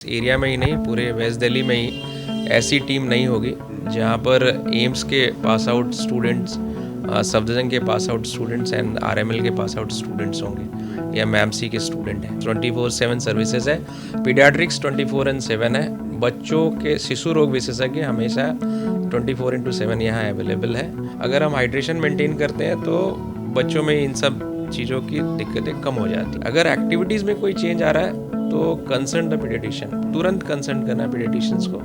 Area में ही नहीं, पूरे वेस्ट दिल्ली में ही ऐसी टीम नहीं होगी जहाँ पर एम्स के पास आउट स्टूडेंट्स, सफदरजंग के pass out students and RML के पास आउट स्टूडेंट्स होंगे या मैमसी के स्टूडेंट हैं। 24/7 सर्विसेज है। पीडियाट्रिक्स 24/7 है। बच्चों के शिशु रोग विशेषज्ञ हमेशा 24/7 यहाँ अवेलेबल है। अगर हम हाइड्रेशन मेंटेन करते हैं तो बच्चों में इन सब चीज़ों की दिक्कतें कम हो जाती। अगर एक्टिविटीज़ में कोई चेंज आ रहा है तो कंसर्न द पीडियाट्रिशियन, तुरंत कंसर्न करना है पीडियाट्रिशियंस को।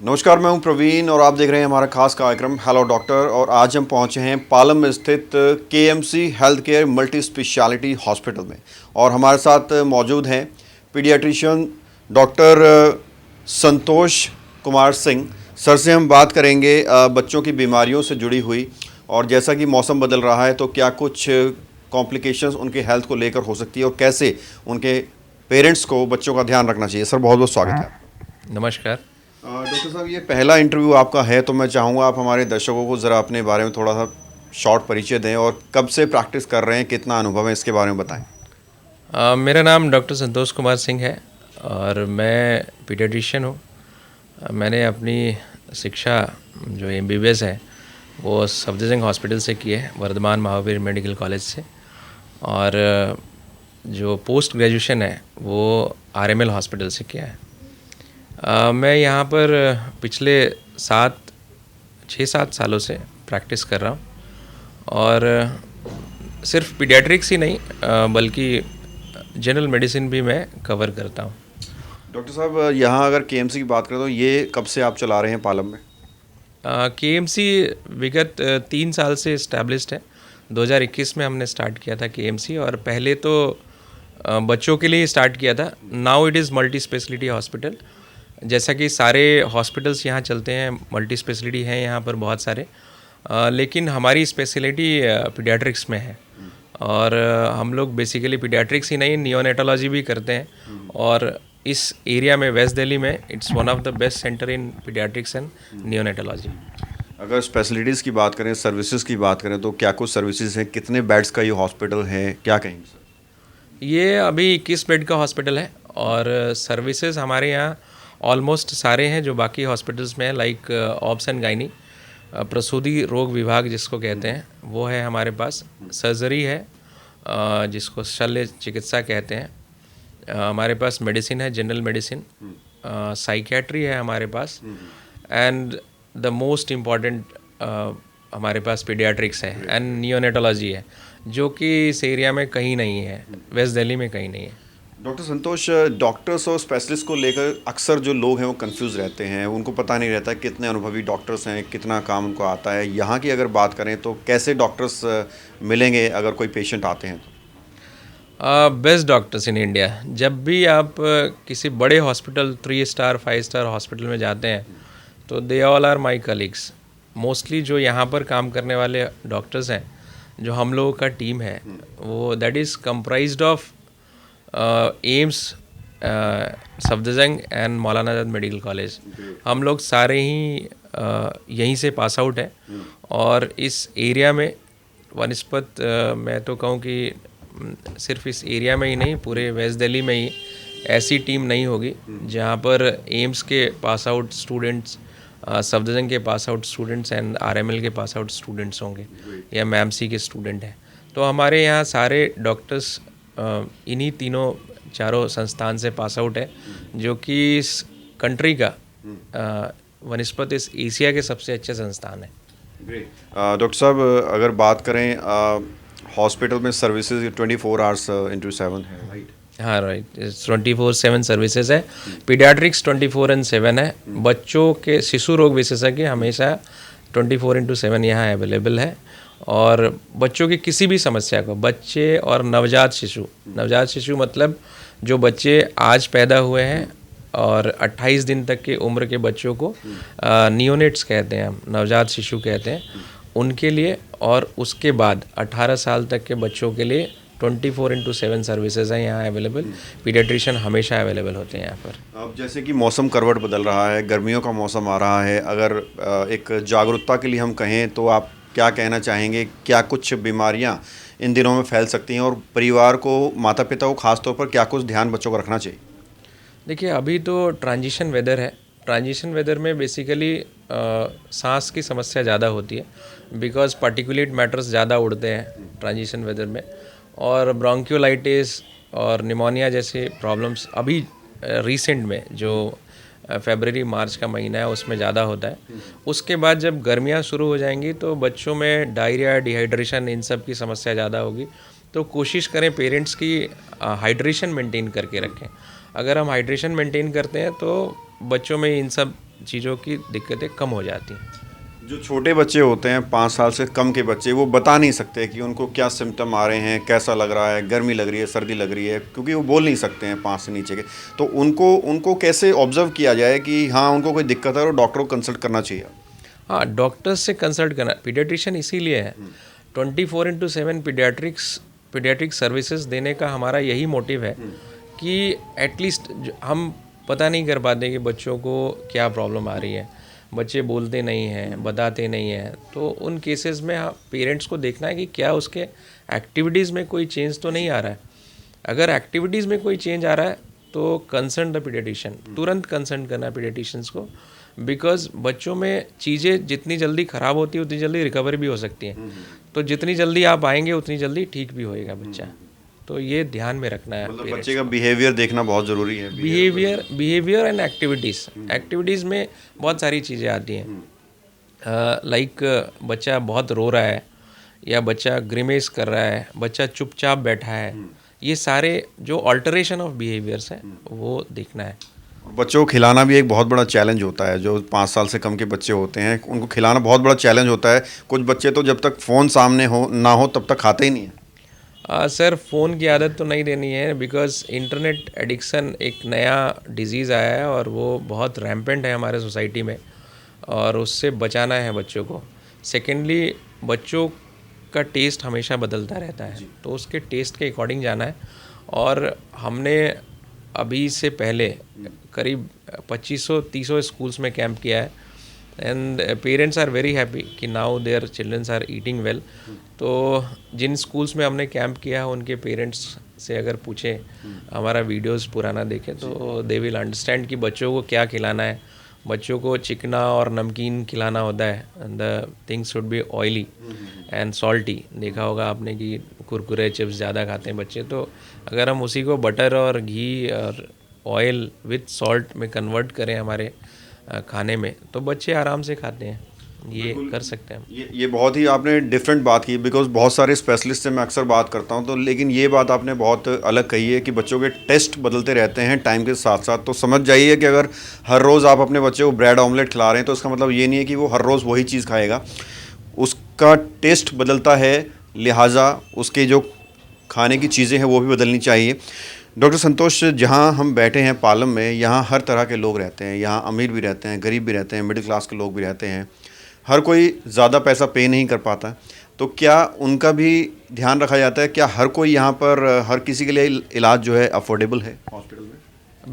नमस्कार, मैं हूं प्रवीण और आप देख रहे हैं हमारा खास कार्यक्रम हेलो डॉक्टर। और आज हम पहुंचे हैं पालम में स्थित KMC health care multi speciality hospital में और हमारे साथ मौजूद हैं paediatrician doctor Santosh Kumar Singh. Sir से हम बात करेंगे बच्चों की बीमारियों से जुड़ी हुई, और जैसा कि मौसम बदल रहा है तो क्या कुछ कॉम्प्लिकेशंस उनके हेल्थ को लेकर हो सकती है और कैसे उनके पेरेंट्स को बच्चों का ध्यान रखना चाहिए। सर, बहुत बहुत स्वागत है आपका। नमस्कार। डॉक्टर साहब, ये पहला इंटरव्यू आपका है तो मैं चाहूँगा आप हमारे दर्शकों को ज़रा अपने बारे में थोड़ा सा शॉर्ट परिचय दें और कब से प्रैक्टिस कर रहे हैं, कितना अनुभव है, इसके बारे में बताएं। मेरा नाम डॉक्टर संतोष कुमार सिंह है और मैं पीडियाट्रिशियन हूँ। मैंने अपनी शिक्षा जो MBBS है वो सफदरजंग हॉस्पिटल से की है, वर्धमान महावीर मेडिकल कॉलेज से, और जो पोस्ट ग्रेजुएशन है वो RML हॉस्पिटल से किया है। मैं यहाँ पर पिछले 6-7 सालों से प्रैक्टिस कर रहा हूँ और सिर्फ पीडियाट्रिक्स ही नहीं बल्कि जनरल मेडिसिन भी मैं कवर करता हूँ। डॉक्टर साहब, यहाँ अगर KMC की बात करें तो ये कब से आप चला रहे हैं पालम में? KMC विगत 3 साल से इस्टेब्लिश्ड है। 2021 में हमने स्टार्ट किया था KMC, और पहले तो बच्चों के लिए स्टार्ट किया था। Now it is multi speciality hospital. जैसा कि सारे हॉस्पिटल्स यहाँ चलते हैं, मल्टी स्पेशलिटी हैं यहाँ पर बहुत सारे, लेकिन हमारी स्पेशलिटी पीडियाट्रिक्स में है। और हम लोग बेसिकली पीडियाट्रिक्स ही नहीं, नियोनेटोलॉजी भी करते हैं। और इस एरिया में वेस्ट दिल्ली में it's one of the best centre in paediatrics and neonatology. अगर स्पेशलिटीज़ की बात करें, सर्विसेज की बात करें तो क्या कुछ सर्विसेज हैं, कितने बेड्स का ये हॉस्पिटल है, क्या कहेंगे सर? ये अभी 21 बेड का हॉस्पिटल है और सर्विसेज हमारे यहाँ ऑलमोस्ट सारे हैं जो बाकी हॉस्पिटल्स में है, लाइक ऑब्स एंड गायनी, प्रसूति रोग विभाग जिसको कहते हैं वो है हमारे पास। सर्जरी है जिसको शल्य चिकित्सा कहते हैं। हमारे पास मेडिसिन है, जनरल मेडिसिन, साइकियाट्री है हमारे पास, एंड द मोस्ट इम्पॉर्टेंट हमारे पास पीडियाट्रिक्स है एंड नियोनेटोलॉजी है, जो कि इस एरिया में कहीं नहीं है, वेस्ट दिल्ली में कहीं नहीं है। डॉक्टर संतोष, डॉक्टर्स और स्पेशलिस्ट को लेकर अक्सर जो लोग हैं वो कंफ्यूज रहते हैं, उनको पता नहीं रहता कितने अनुभवी डॉक्टर्स हैं, कितना काम उनको आता है। यहाँ की अगर बात करें तो कैसे डॉक्टर्स मिलेंगे अगर कोई पेशेंट आते हैं तो? Best doctors in India. जब भी आप किसी बड़े हॉस्पिटल 3 स्टार 5 स्टार हॉस्पिटल में जाते हैं तो they all are my colleagues. Mostly जो यहाँ पर काम करने वाले डॉक्टर्स हैं, जो हम लोगों का टीम है, वो that is comprised of AIIMS, Safdarjung and Maulana Azad medical college. हम लोग सारे ही यहीं से पास आउट हैं और इस एरिया में वनस्पत मैं तो कहूँ कि सिर्फ इस एरिया में ही नहीं, पूरे वेस्ट दिल्ली में ही ऐसी टीम नहीं होगी जहाँ पर एम्स के पास आउट स्टूडेंट्स, सफदरजंग के pass out students and RML के पास आउट स्टूडेंट्स होंगे या मैमसी के स्टूडेंट हैं। तो हमारे यहाँ सारे डॉक्टर्स इन्हीं चारों संस्थान से पास आउट है, जो कि इस कंट्री का वनस्पत इस एशिया के सबसे अच्छे संस्थान है। डॉक्टर साहब, अगर बात करें हॉस्पिटल में सर्विसेज 24 आवर्स इंटू 7 है, राइट? हाँ, राइट। 24/7 सर्विसेज है। पीडियाट्रिक्स 24/7 है। बच्चों के शिशु रोग विशेषज्ञ हमेशा 24/7 यहाँ अवेलेबल है। और बच्चों की किसी भी समस्या को, बच्चे और नवजात शिशु मतलब जो बच्चे आज पैदा हुए हैं और 28 दिन तक के उम्र के बच्चों को नियोनेट्स कहते हैं, हम नवजात शिशु कहते हैं, उनके लिए, और उसके बाद 18 साल तक के बच्चों के लिए 24/7 सर्विसेज हैं यहाँ अवेलेबल। पीडियाट्रिशियन हमेशा अवेलेबल होते हैं यहाँ पर। अब जैसे कि मौसम करवट बदल रहा है, गर्मियों का मौसम आ रहा है, अगर एक जागरूकता के लिए हम कहें तो आप क्या कहना चाहेंगे, क्या कुछ बीमारियां इन दिनों में फैल सकती हैं और परिवार को, माता पिता को खास तौर पर क्या कुछ ध्यान बच्चों को रखना चाहिए? देखिए, अभी तो ट्रांजिशन वेदर है। ट्रांजिशन वेदर में बेसिकली सांस की समस्या ज़्यादा होती है बिकॉज पार्टिकुलेट मैटर्स ज़्यादा उड़ते हैं ट्रांजिशन वेदर में, और ब्रोंकियोलाइटिस और निमोनिया जैसे प्रॉब्लम्स अभी रिसेंट में जो फरवरी मार्च का महीना है उसमें ज़्यादा होता है। उसके बाद जब गर्मियाँ शुरू हो जाएंगी तो बच्चों में डायरिया, डिहाइड्रेशन, इन सब की समस्या ज़्यादा होगी। तो कोशिश करें पेरेंट्स की हाइड्रेशन मेंटेन करके रखें। अगर हम हाइड्रेशन मेंटेन करते हैं तो बच्चों में इन सब चीज़ों की दिक्कतें कम हो जाती हैं। जो छोटे बच्चे होते हैं, 5 साल से कम के बच्चे, वो बता नहीं सकते कि उनको क्या सिम्टम आ रहे हैं, कैसा लग रहा है, गर्मी लग रही है, सर्दी लग रही है, क्योंकि वो बोल नहीं सकते हैं 5 से नीचे के। तो उनको कैसे ऑब्जर्व किया जाए कि हाँ, उनको कोई दिक्कत है और डॉक्टर को कंसल्ट करना चाहिए? हाँ, डॉक्टर्स से कंसल्ट करना, पीडियाट्रिशियन इसीलिए है। 24/7 पीडियाट्रिक सर्विसेज देने का हमारा यही मोटिव है कि एटलीस्ट हम पता नहीं कर पाते कि बच्चों को क्या प्रॉब्लम आ रही है, बच्चे बोलते नहीं हैं, बताते नहीं हैं, तो उन केसेस में पेरेंट्स को देखना है कि क्या उसके एक्टिविटीज़ में कोई चेंज तो नहीं आ रहा है। अगर एक्टिविटीज़ में कोई चेंज आ रहा है तो कंसर्न द पीडियाट्रिशियन, तुरंत कंसर्न करना पीडियाट्रिशियंस को, बिकॉज बच्चों में चीज़ें जितनी जल्दी ख़राब होती है उतनी जल्दी रिकवर भी हो सकती हैं। तो जितनी जल्दी आप आएंगे उतनी जल्दी ठीक भी होएगा बच्चा। तो ये ध्यान में रखना है। मतलब बच्चे का बिहेवियर देखना बहुत ज़रूरी है। बिहेवियर एंड एक्टिविटीज़ में बहुत सारी चीज़ें आती हैं। लाइक बच्चा बहुत रो रहा है, या बच्चा ग्रिमेस कर रहा है, बच्चा चुपचाप बैठा है, ये सारे जो ऑल्टरेशन ऑफ बिहेवियर्स हैं वो देखना है। बच्चों को खिलाना भी एक बहुत बड़ा चैलेंज होता है। जो 5 साल से कम के बच्चे होते हैं, उनको खिलाना बहुत बड़ा चैलेंज होता है। कुछ बच्चे तो जब तक फ़ोन सामने हो ना हो तब तक खाते ही नहीं हैं। सर, फ़ोन की आदत तो नहीं देनी है बिकॉज़ इंटरनेट एडिक्शन एक नया डिजीज़ आया है और वो बहुत रैम्पेंट है हमारे सोसाइटी में, और उससे बचाना है बच्चों को। सेकेंडली, बच्चों का टेस्ट हमेशा बदलता रहता है, तो उसके टेस्ट के अकॉर्डिंग जाना है। और हमने अभी से पहले करीब 2500-30 स्कूल्स में कैंप किया है, and parents are very happy कि now their childrens are eating well. तो जिन स्कूल्स में हमने कैंप किया है उनके पेरेंट्स से अगर पूछें, हमारा वीडियोस पुराना देखें, तो दे विल अंडरस्टैंड कि बच्चों को क्या खिलाना है। बच्चों को चिकना और नमकीन खिलाना होता है, the things should be oily and salty. देखा होगा आपने कि कुरकुरे, चिप्स ज़्यादा खाते हैं बच्चे, तो अगर हम उसी को बटर और घी और ऑयल विथ सॉल्ट में कन्वर्ट करें हमारे खाने में, तो बच्चे आराम से खाते हैं। ये कर सकते हैं। ये बहुत ही आपने डिफरेंट बात की, बिकॉज बहुत सारे स्पेशलिस्ट से मैं अक्सर बात करता हूँ, तो लेकिन ये बात आपने बहुत अलग कही है कि बच्चों के टेस्ट बदलते रहते हैं टाइम के साथ साथ। तो समझ जाइए कि अगर हर रोज़ आप अपने बच्चे को ब्रेड ऑमलेट खिला रहे हैं तो इसका मतलब ये नहीं है कि वो हर रोज़ वही चीज़ खाएगा। उसका टेस्ट बदलता है, लिहाजा उसके जो खाने की चीज़ें हैं वो भी बदलनी चाहिए। डॉक्टर संतोष, जहाँ हम बैठे हैं पालम में, यहाँ हर तरह के लोग रहते हैं। यहाँ अमीर भी रहते हैं, गरीब भी रहते हैं, मिडिल क्लास के लोग भी रहते हैं। हर कोई ज़्यादा पैसा पे नहीं कर पाता, तो क्या उनका भी ध्यान रखा जाता है? क्या हर कोई यहाँ पर, हर किसी के लिए इलाज जो है अफोर्डेबल है हॉस्पिटल में?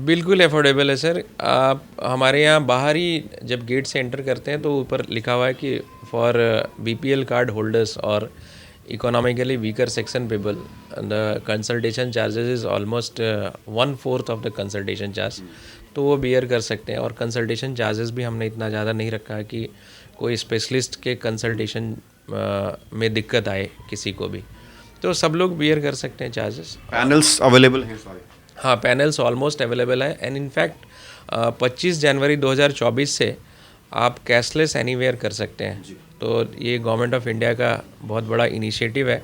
बिल्कुल अफोर्डेबल है सर। आप हमारे यहाँ बाहर ही जब गेट से एंटर करते हैं तो ऊपर लिखा हुआ है कि फॉर BPL कार्ड होल्डर्स और economically weaker section people the consultation charges is almost 1/4 of the consultation charge, तो वो बियर कर सकते हैं। और कंसल्टेशन चार्जेस भी हमने इतना ज़्यादा नहीं रखा है कि कोई स्पेशलिस्ट के कंसल्टेशन में दिक्कत आए किसी को भी, तो सब लोग बियर कर सकते हैं चार्जेस। पैनल्स अवेलेबल हैं सारे? हाँ, पैनल्स ऑलमोस्ट अवेलेबल है, एंड इनफैक्ट 25 जनवरी 2024 से आप कैशलेस एनीवेयर कर सकते हैं। तो ये गवर्नमेंट ऑफ इंडिया का बहुत बड़ा इनिशिएटिव है,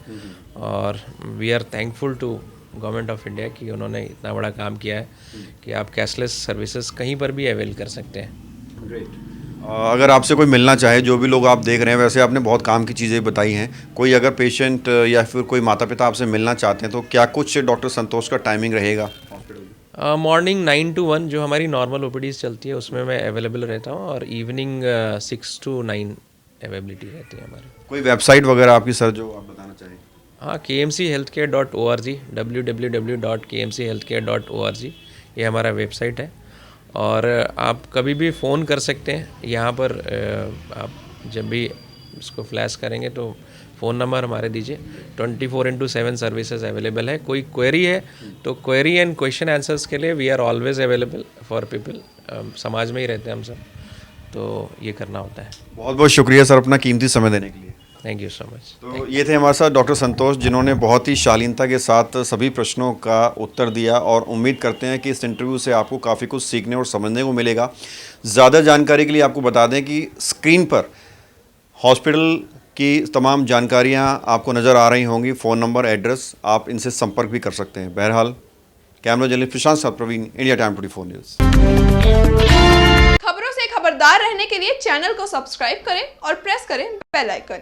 और we are thankful to government of India कि उन्होंने इतना बड़ा काम किया है कि आप कैशलेस सर्विसेज कहीं पर भी अवेल कर सकते हैं। ग्रेट। अगर आपसे कोई मिलना चाहे, जो भी लोग आप देख रहे हैं, वैसे आपने बहुत काम की चीज़ें बताई हैं, कोई अगर पेशेंट या फिर कोई माता पिता आपसे मिलना चाहते हैं तो क्या कुछ डॉक्टर संतोष का टाइमिंग रहेगा? मॉर्निंग 9 to 1 जो हमारी नॉर्मल OPDs चलती है उसमें मैं अवेलेबल रहता हूँ, और इवनिंग 6 to 9 अवेलेबिलिटी रहती है हमारी। कोई वेबसाइट वगैरह आपकी सर जो आप बताना चाहें? हाँ, kmchealthcare.org, www.kmchealthcare.org ये हमारा वेबसाइट है। और आप कभी भी फ़ोन कर सकते हैं यहाँ पर। आप जब भी इसको फ्लैश करेंगे तो फ़ोन नंबर हमारे दीजिए। 24/7 सर्विसेज अवेलेबल है। कोई क्वेरी है तो क्वेरी एंड क्वेश्चन आंसर्स के लिए we are always available for people. समाज में ही रहते हैं हम सब, तो ये करना होता है। बहुत बहुत शुक्रिया सर अपना कीमती समय देने के लिए। Thank you so much. तो ये थे हमारे साथ डॉक्टर संतोष, जिन्होंने बहुत ही शालीनता के साथ सभी प्रश्नों का उत्तर दिया, और उम्मीद करते हैं कि इस इंटरव्यू से आपको काफ़ी कुछ सीखने और समझने को मिलेगा। ज़्यादा जानकारी के लिए आपको बता दें कि स्क्रीन पर हॉस्पिटल की तमाम जानकारियां आपको नज़र आ रही होंगी, फ़ोन नंबर, एड्रेस, आप इनसे संपर्क भी कर सकते हैं। बहरहाल, कैमरा जर्नलिस्ट प्रशांत साथ प्रवीण, इंडिया टाइम 24 न्यूज़। खबरों से खबरदार रहने के लिए चैनल को सब्सक्राइब करें और प्रेस करें बेल आइकन।